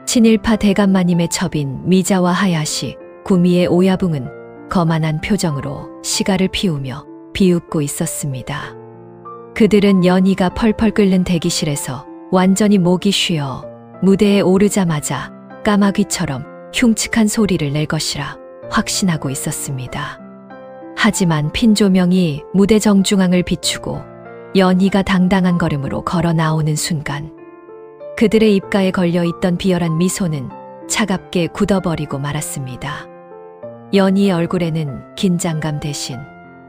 친일파 대감마님의 첩인 미자와 하야시, 구미의 오야붕은 거만한 표정으로 시가를 피우며 비웃고 있었습니다. 그들은 연희가 펄펄 끓는 대기실에서 완전히 목이 쉬어 무대에 오르자마자 까마귀처럼 흉측한 소리를 낼 것이라 확신하고 있었습니다. 하지만 핀 조명이 무대 정중앙을 비추고 연희가 당당한 걸음으로 걸어 나오는 순간 그들의 입가에 걸려있던 비열한 미소는 차갑게 굳어버리고 말았습니다. 연희의 얼굴에는 긴장감 대신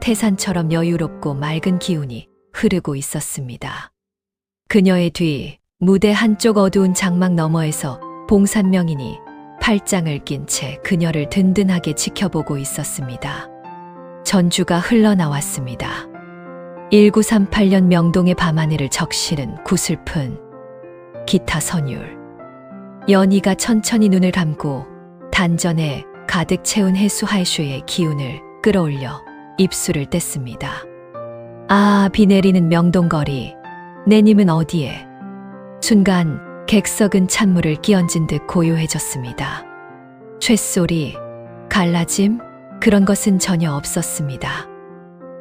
태산처럼 여유롭고 맑은 기운이 흐르고 있었습니다. 그녀의 뒤 무대 한쪽 어두운 장막 너머에서 봉산 명인이 팔짱을 낀 채 그녀를 든든하게 지켜보고 있었습니다. 전주가 흘러나왔습니다. 1938년 명동의 밤하늘을 적시는 구슬픈 기타 선율. 연희가 천천히 눈을 감고 단전에 가득 채운 해수 하이쇼의 기운을 끌어올려 입술을 뗐습니다. 아, 비 내리는 명동거리. 내님은 어디에? 순간 객석은 찬물을 끼얹은 듯 고요해졌습니다. 쇳소리, 갈라짐, 그런 것은 전혀 없었습니다.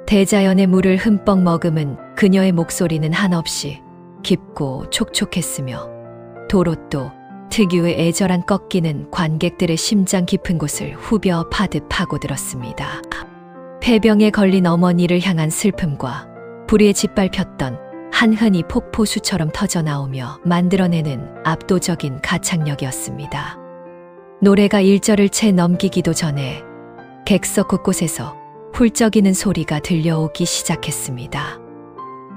대자연의 물을 흠뻑 머금은 그녀의 목소리는 한없이 깊고 촉촉했으며 도로또 특유의 애절한 꺾이는 관객들의 심장 깊은 곳을 후벼 파듯 파고들었습니다. 폐병에 걸린 어머니를 향한 슬픔과 불의에 짓밟혔던 한흔이 폭포수처럼 터져나오며 만들어내는 압도적인 가창력이었습니다. 노래가 1절을 채 넘기기도 전에 객석 곳곳에서 훌쩍이는 소리가 들려오기 시작했습니다.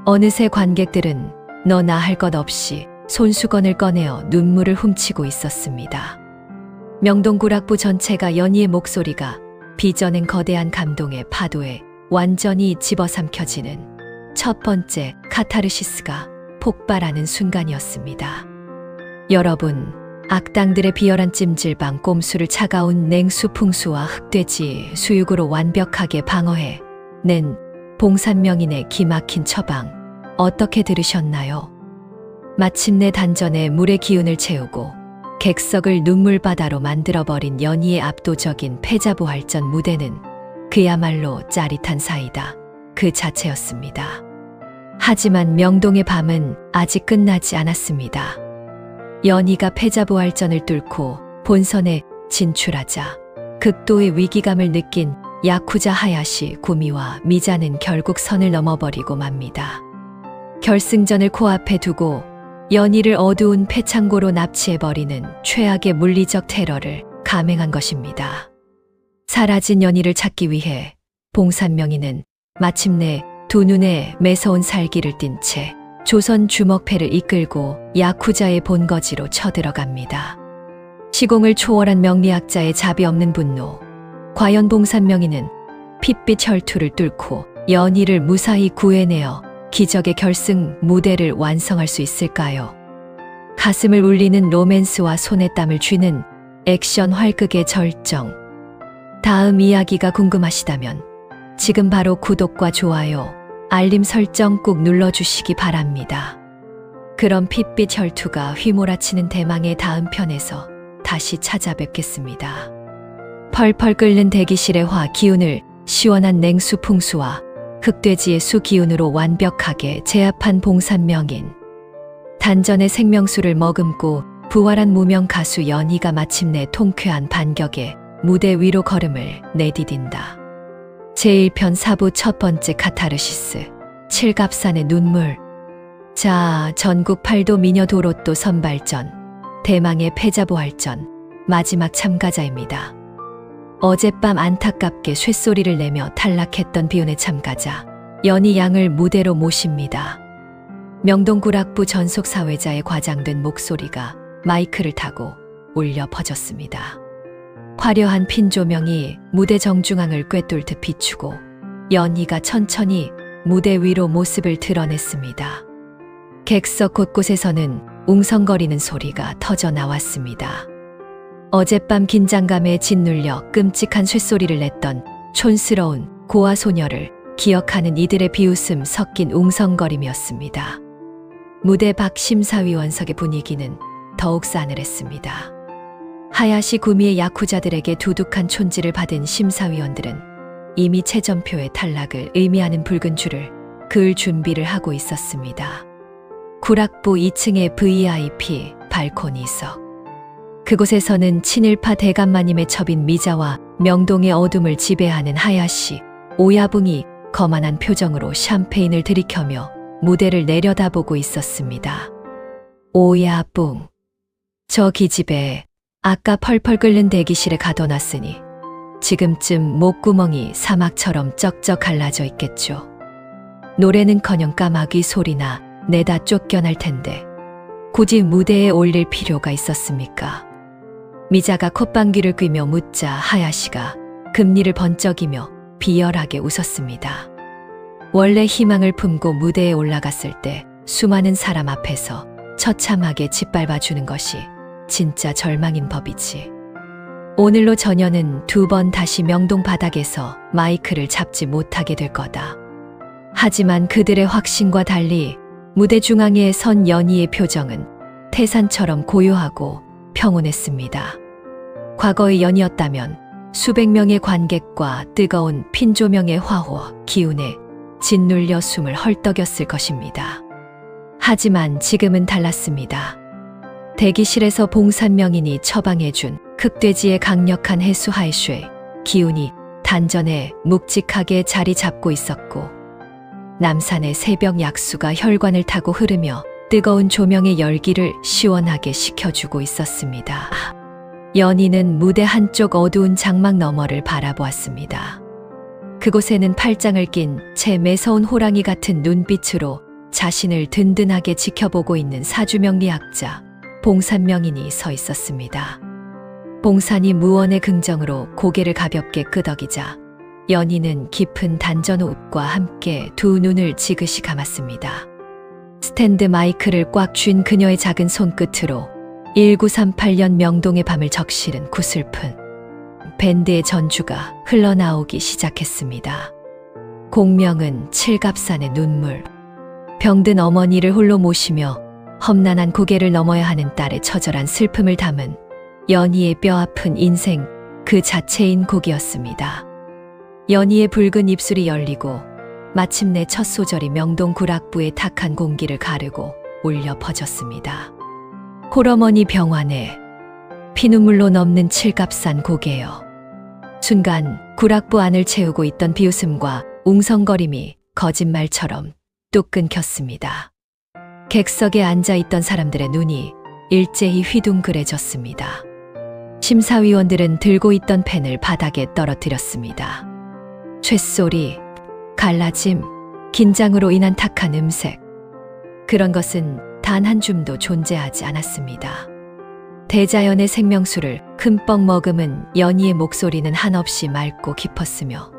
어느새 관객들은 너나 할 것 없이 손수건을 꺼내어 눈물을 훔치고 있었습니다. 명동구락부 전체가 연희의 목소리가 빚어낸 거대한 감동의 파도에 완전히 집어삼켜지는 첫 번째 카타르시스가 폭발하는 순간이었습니다. 여러분, 악당들의 비열한 찜질방 꼼수를 차가운 냉수 풍수와 흑돼지 수육으로 완벽하게 방어해 낸 봉산명인의 기막힌 처방 어떻게 들으셨나요? 마침내 단전에 물의 기운을 채우고 객석을 눈물바다로 만들어버린 연희의 압도적인 패자부활전 무대는 그야말로 짜릿한 사이다 그 자체였습니다. 하지만 명동의 밤은 아직 끝나지 않았습니다. 연희가 패자부활전을 뚫고 본선에 진출하자 극도의 위기감을 느낀 야쿠자 하야시 구미와 미자는 결국 선을 넘어버리고 맙니다. 결승전을 코앞에 두고 연희를 어두운 패창고로 납치해버리는 최악의 물리적 테러를 감행한 것입니다. 사라진 연희를 찾기 위해 봉산명인은 마침내 두 눈에 매서운 살기를 띤 채 조선 주먹패를 이끌고 야쿠자의 본거지로 쳐들어갑니다. 시공을 초월한 명리학자의 자비 없는 분노. 과연 봉산명인은 핏빛 혈투를 뚫고 연희를 무사히 구해내어 기적의 결승 무대를 완성할 수 있을까요? 가슴을 울리는 로맨스와 손에 땀을 쥐는 액션 활극의 절정. 다음 이야기가 궁금하시다면 지금 바로 구독과 좋아요, 알림 설정 꼭 눌러주시기 바랍니다. 그럼 핏빛 혈투가 휘몰아치는 대망의 다음 편에서 다시 찾아뵙겠습니다. 펄펄 끓는 대기실의 화 기운을 시원한 냉수 풍수와 흑돼지의 수 기운으로 완벽하게 제압한 봉산명인. 단전의 생명수를 머금고 부활한 무명 가수 연희가 마침내 통쾌한 반격에 무대 위로 걸음을 내디딘다. 제1편 4부 첫 번째 카타르시스. 칠갑산의 눈물. 자, 전국 8도 미녀 도로또 선발전. 대망의 패자부활전. 마지막 참가자입니다. 어젯밤 안타깝게 쇳소리를 내며 탈락했던 비운의 참가자 연희 양을 무대로 모십니다. 명동구락부 전속 사회자의 과장된 목소리가 마이크를 타고 울려 퍼졌습니다. 화려한 핀 조명이 무대 정중앙을 꿰뚫듯 비추고 연희가 천천히 무대 위로 모습을 드러냈습니다. 객석 곳곳에서는 웅성거리는 소리가 터져 나왔습니다. 어젯밤 긴장감에 짓눌려 끔찍한 쇳소리를 냈던 촌스러운 고아 소녀를 기억하는 이들의 비웃음 섞인 웅성거림이었습니다. 무대 밖 심사위원석의 분위기는 더욱 싸늘했습니다. 하야시 구미의 야쿠자들에게 두둑한 촌지를 받은 심사위원들은 이미 최전표의 탈락을 의미하는 붉은 줄을 그을 준비를 하고 있었습니다. 구락부 2층의 VIP 발코니석. 그곳에서는 친일파 대감마님의 첩인 미자와 명동의 어둠을 지배하는 하야시, 오야붕이 거만한 표정으로 샴페인을 들이켜며 무대를 내려다보고 있었습니다. 오야붕. 저 기집애, 아까 펄펄 끓는 대기실에 가둬놨으니 지금쯤 목구멍이 사막처럼 쩍쩍 갈라져 있겠죠. 노래는커녕 까마귀 소리나 내다 쫓겨날 텐데 굳이 무대에 올릴 필요가 있었습니까? 미자가 콧방귀를 뀌며 묻자 하야시가 금리를 번쩍이며 비열하게 웃었습니다. 원래 희망을 품고 무대에 올라갔을 때 수많은 사람 앞에서 처참하게 짓밟아주는 것이 진짜 절망인 법이지. 오늘로 저녀는 2번 다시 명동 바닥에서 마이크를 잡지 못하게 될 거다. 하지만 그들의 확신과 달리 무대 중앙에 선 연희의 표정은 태산처럼 고요하고 평온했습니다. 과거의 연희였다면 수백 명의 관객과 뜨거운 핀조명의 화호, 기운에 짓눌려 숨을 헐떡였을 것입니다. 하지만 지금은 달랐습니다. 대기실에서 봉산명인이 처방해준 흑돼지의 강력한 해수 하이슈의 기운이 단전에 묵직하게 자리 잡고 있었고 남산의 새벽 약수가 혈관을 타고 흐르며 뜨거운 조명의 열기를 시원하게 식혀주고 있었습니다. 연희는 무대 한쪽 어두운 장막 너머를 바라보았습니다. 그곳에는 팔짱을 낀 채 매서운 호랑이 같은 눈빛으로 자신을 든든하게 지켜보고 있는 사주명리학자 봉산명인이 서 있었습니다. 봉산이 무언의 긍정으로 고개를 가볍게 끄덕이자 연희는 깊은 단전 호흡과 함께 두 눈을 지그시 감았습니다. 스탠드 마이크를 꽉 쥔 그녀의 작은 손끝으로 1938년 명동의 밤을 적시는 구슬픈 밴드의 전주가 흘러나오기 시작했습니다. 공명은 칠갑산의 눈물. 병든 어머니를 홀로 모시며 험난한 고개를 넘어야 하는 딸의 처절한 슬픔을 담은 연희의 뼈아픈 인생 그 자체인 곡이었습니다. 연희의 붉은 입술이 열리고 마침내 첫 소절이 명동 구락부의 탁한 공기를 가르고 울려 퍼졌습니다. 홀어머니 병환에 피눈물로 넘는 칠갑산 고개여. 순간 구락부 안을 채우고 있던 비웃음과 웅성거림이 거짓말처럼 뚝 끊겼습니다. 객석에 앉아있던 사람들의 눈이 일제히 휘둥그레졌습니다. 심사위원들은 들고 있던 펜을 바닥에 떨어뜨렸습니다. 쇳소리, 갈라짐, 긴장으로 인한 탁한 음색. 그런 것은 단 한 줌도 존재하지 않았습니다. 대자연의 생명수를 흠뻑 머금은 연희의 목소리는 한없이 맑고 깊었으며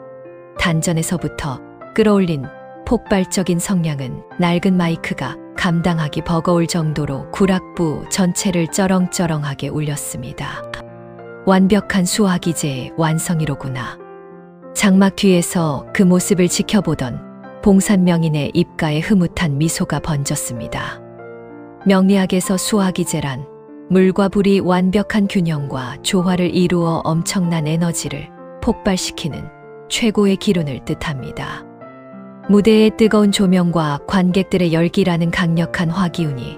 단전에서부터 끌어올린 폭발적인 성량은 낡은 마이크가 감당하기 버거울 정도로 구락부 전체를 쩌렁쩌렁하게 울렸습니다. 완벽한 수화기제의 완성이로구나. 장막 뒤에서 그 모습을 지켜보던 봉산 명인의 입가에 흐뭇한 미소가 번졌습니다. 명리학에서 수화기제란 물과 불이 완벽한 균형과 조화를 이루어 엄청난 에너지를 폭발시키는 최고의 기론을 뜻합니다. 무대의 뜨거운 조명과 관객들의 열기라는 강력한 화기운이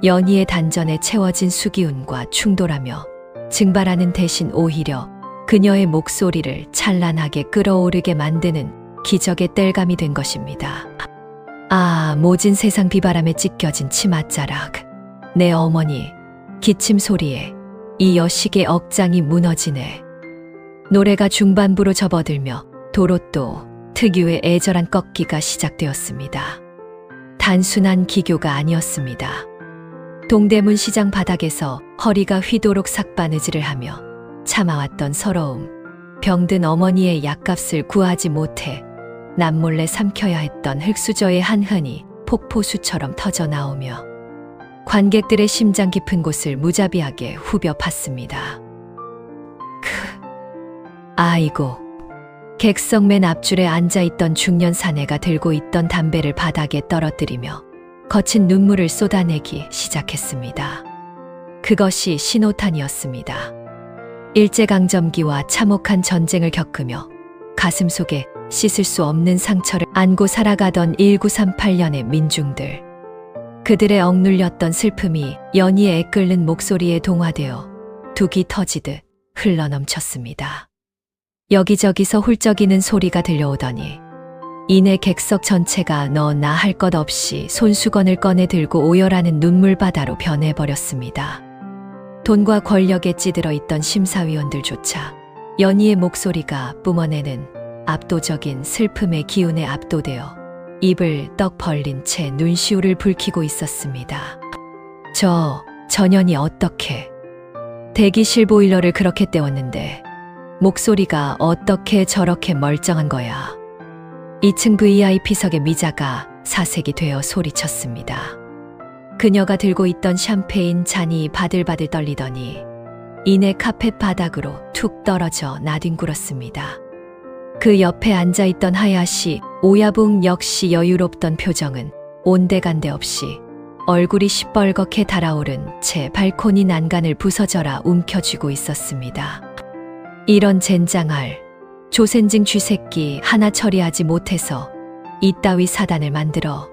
연희의 단전에 채워진 수기운과 충돌하며 증발하는 대신 오히려 그녀의 목소리를 찬란하게 끌어오르게 만드는 기적의 땔감이 된 것입니다. 아, 모진 세상 비바람에 찢겨진 치맛자락. 내 어머니, 기침 소리에 이 여식의 억장이 무너지네. 노래가 중반부로 접어들며 도로 또 특유의 애절한 꺾기가 시작되었습니다. 단순한 기교가 아니었습니다. 동대문 시장 바닥에서 허리가 휘도록 삭바느질을 하며 참아왔던 서러움, 병든 어머니의 약값을 구하지 못해 남몰래 삼켜야 했던 흙수저의 한 흔이 폭포수처럼 터져 나오며 관객들의 심장 깊은 곳을 무자비하게 후벼 팠습니다. 아이고. 객석 맨 앞줄에 앉아있던 중년 사내가 들고 있던 담배를 바닥에 떨어뜨리며 거친 눈물을 쏟아내기 시작했습니다. 그것이 신호탄이었습니다. 일제강점기와 참혹한 전쟁을 겪으며 가슴 속에 씻을 수 없는 상처를 안고 살아가던 1938년의 민중들. 그들의 억눌렸던 슬픔이 연희의 애끓는 목소리에 동화되어 둑이 터지듯 흘러넘쳤습니다. 여기저기서 훌쩍이는 소리가 들려오더니 이내 객석 전체가 너 나 할 것 없이 손수건을 꺼내 들고 오열하는 눈물바다로 변해버렸습니다. 돈과 권력에 찌들어 있던 심사위원들조차 연희의 목소리가 뿜어내는 압도적인 슬픔의 기운에 압도되어 입을 떡 벌린 채 눈시울을 붉히고 있었습니다. 저 년이 어떻게 대기실 보일러를 그렇게 때웠는데 목소리가 어떻게 저렇게 멀쩡한 거야. 2층 VIP석의 미자가 사색이 되어 소리쳤습니다. 그녀가 들고 있던 샴페인 잔이 바들바들 떨리더니 이내 카펫 바닥으로 툭 떨어져 나뒹굴었습니다. 그 옆에 앉아있던 하야시 오야붕 역시 여유롭던 표정은 온데간데 없이 얼굴이 시뻘겋게 달아오른 채 발코니 난간을 부서져라 움켜쥐고 있었습니다. 이런 젠장할 조센징 쥐새끼 하나 처리하지 못해서 이따위 사단을 만들어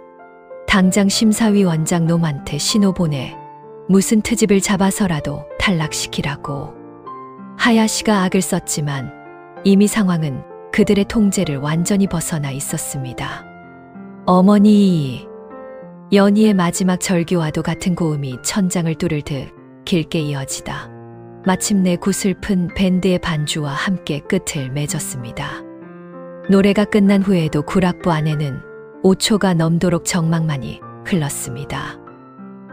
당장 심사위원장 놈한테 신호 보내 무슨 트집을 잡아서라도 탈락시키라고. 하야시가 악을 썼지만 이미 상황은 그들의 통제를 완전히 벗어나 있었습니다. 어머니. 연희의 마지막 절규와도 같은 고음이 천장을 뚫을 듯 길게 이어지다 마침내 구슬픈 밴드의 반주와 함께 끝을 맺었습니다. 노래가 끝난 후에도 구락부 안에는 5초가 넘도록 정막만이 흘렀습니다.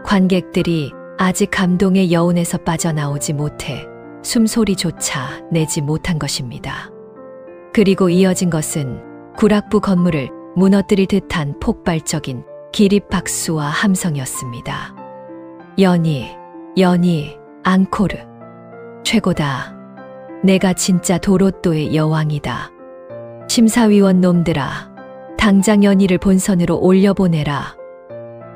관객들이 아직 감동의 여운에서 빠져나오지 못해 숨소리조차 내지 못한 것입니다. 그리고 이어진 것은 구락부 건물을 무너뜨릴 듯한 폭발적인 기립박수와 함성이었습니다. 연희, 앙코르. 최고다. 내가 진짜 도로또의 여왕이다. 심사위원 놈들아, 당장 연희를 본선으로 올려보내라.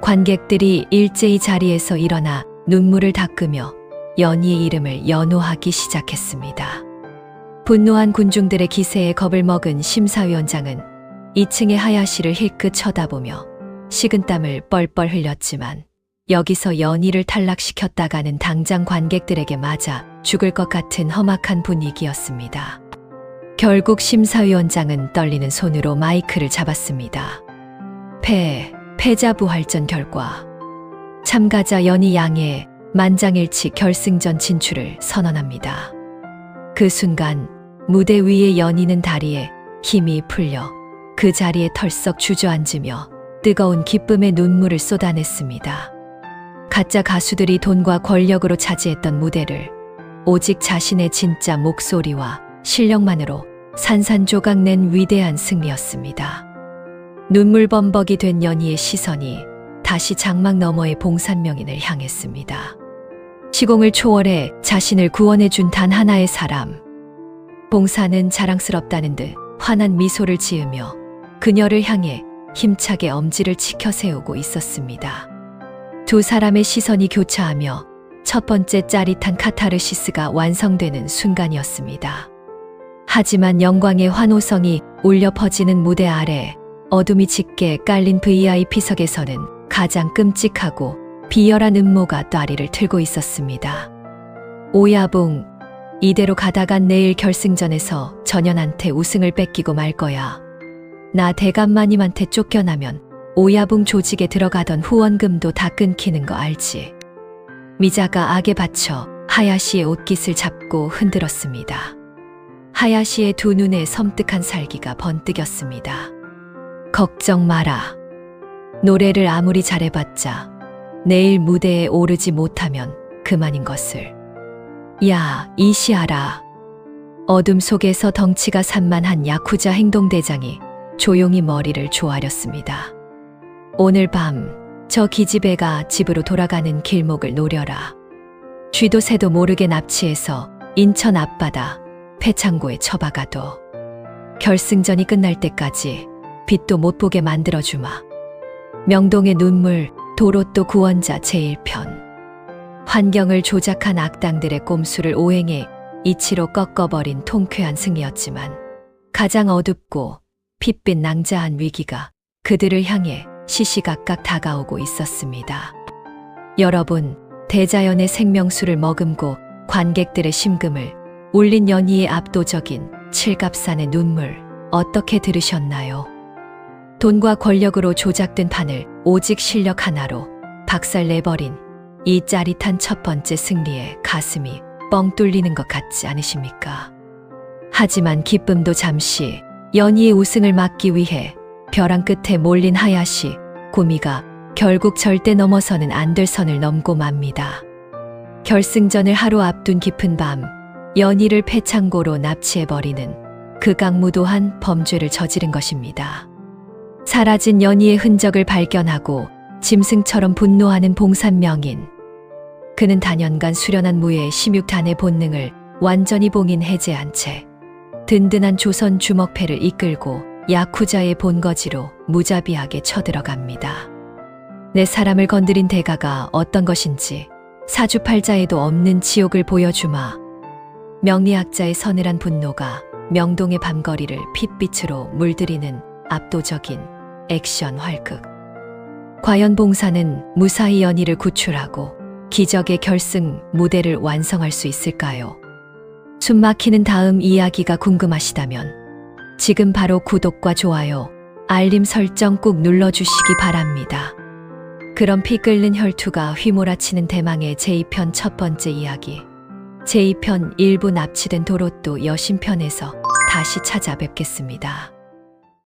관객들이 일제히 자리에서 일어나 눈물을 닦으며 연희의 이름을 연호하기 시작했습니다. 분노한 군중들의 기세에 겁을 먹은 심사위원장은 2층의 하야시를 힐끗 쳐다보며 식은땀을 뻘뻘 흘렸지만 여기서 연희를 탈락시켰다가는 당장 관객들에게 맞아 죽을 것 같은 험악한 분위기였습니다. 결국 심사위원장은 떨리는 손으로 마이크를 잡았습니다. 패자부활전 결과. 참가자 연희 양의 만장일치 결승전 진출을 선언합니다. 그 순간 무대 위의 연희는 다리에 힘이 풀려 그 자리에 털썩 주저앉으며 뜨거운 기쁨의 눈물을 쏟아냈습니다. 가짜 가수들이 돈과 권력으로 차지했던 무대를 오직 자신의 진짜 목소리와 실력만으로 산산조각 낸 위대한 승리였습니다. 눈물범벅이 된 연희의 시선이 다시 장막 너머의 봉산명인을 향했습니다. 시공을 초월해 자신을 구원해준 단 하나의 사람. 봉산은 자랑스럽다는 듯 환한 미소를 지으며 그녀를 향해 힘차게 엄지를 치켜 세우고 있었습니다. 두 사람의 시선이 교차하며 첫 번째 짜릿한 카타르시스가 완성되는 순간이었습니다. 하지만 영광의 환호성이 울려 퍼지는 무대 아래 어둠이 짙게 깔린 VIP석에서는 가장 끔찍하고 비열한 음모가 또아리를 틀고 있었습니다. 오야붕, 이대로 가다간 내일 결승전에서 전현한테 우승을 뺏기고 말 거야. 나 대감마님한테 쫓겨나면 오야붕 조직에 들어가던 후원금도 다 끊기는 거 알지? 미자가 악에 받쳐 하야시의 옷깃을 잡고 흔들었습니다. 하야시의 두 눈에 섬뜩한 살기가 번뜩였습니다. 걱정 마라. 노래를 아무리 잘해봤자 내일 무대에 오르지 못하면 그만인 것을. 야, 이시아라. 어둠 속에서 덩치가 산만한 야쿠자 행동대장이 조용히 머리를 조아렸습니다. 오늘 밤 저 기집애가 집으로 돌아가는 길목을 노려라. 쥐도 새도 모르게 납치해서 인천 앞바다 패창고에 처박아둬. 결승전이 끝날 때까지 빛도 못 보게 만들어주마. 명동의 눈물, 도로또 구원자 제1편. 환경을 조작한 악당들의 꼼수를 오행해 이치로 꺾어버린 통쾌한 승리였지만 가장 어둡고 핏빛 낭자한 위기가 그들을 향해 시시각각 다가오고 있었습니다. 여러분, 대자연의 생명수를 머금고 관객들의 심금을 울린 연희의 압도적인 칠갑산의 눈물 어떻게 들으셨나요? 돈과 권력으로 조작된 판을 오직 실력 하나로 박살내버린 이 짜릿한 첫 번째 승리에 가슴이 뻥 뚫리는 것 같지 않으십니까? 하지만 기쁨도 잠시. 연희의 우승을 막기 위해 벼랑 끝에 몰린 하야시, 고미가 결국 절대 넘어서는 안 될 선을 넘고 맙니다. 결승전을 하루 앞둔 깊은 밤, 연희를 패창고로 납치해버리는 극악무도한 범죄를 저지른 것입니다. 사라진 연희의 흔적을 발견하고 짐승처럼 분노하는 봉산명인. 그는 단연간 수련한 무예의 16단의 본능을 완전히 봉인 해제한 채 든든한 조선 주먹패를 이끌고 야쿠자의 본거지로 무자비하게 쳐들어갑니다. 내 사람을 건드린 대가가 어떤 것인지 사주팔자에도 없는 지옥을 보여주마. 명리학자의 서늘한 분노가 명동의 밤거리를 핏빛으로 물들이는 압도적인 액션 활극. 과연 봉사는 무사히 연희를 구출하고 기적의 결승 무대를 완성할 수 있을까요? 숨막히는 다음 이야기가 궁금하시다면 지금 바로 구독과 좋아요, 알림 설정 꼭 눌러주시기 바랍니다. 그럼 피 끓는 혈투가 휘몰아치는 대망의 제2편 첫 번째 이야기. 제2편 일부 납치된 도로또 여신편에서 다시 찾아뵙겠습니다.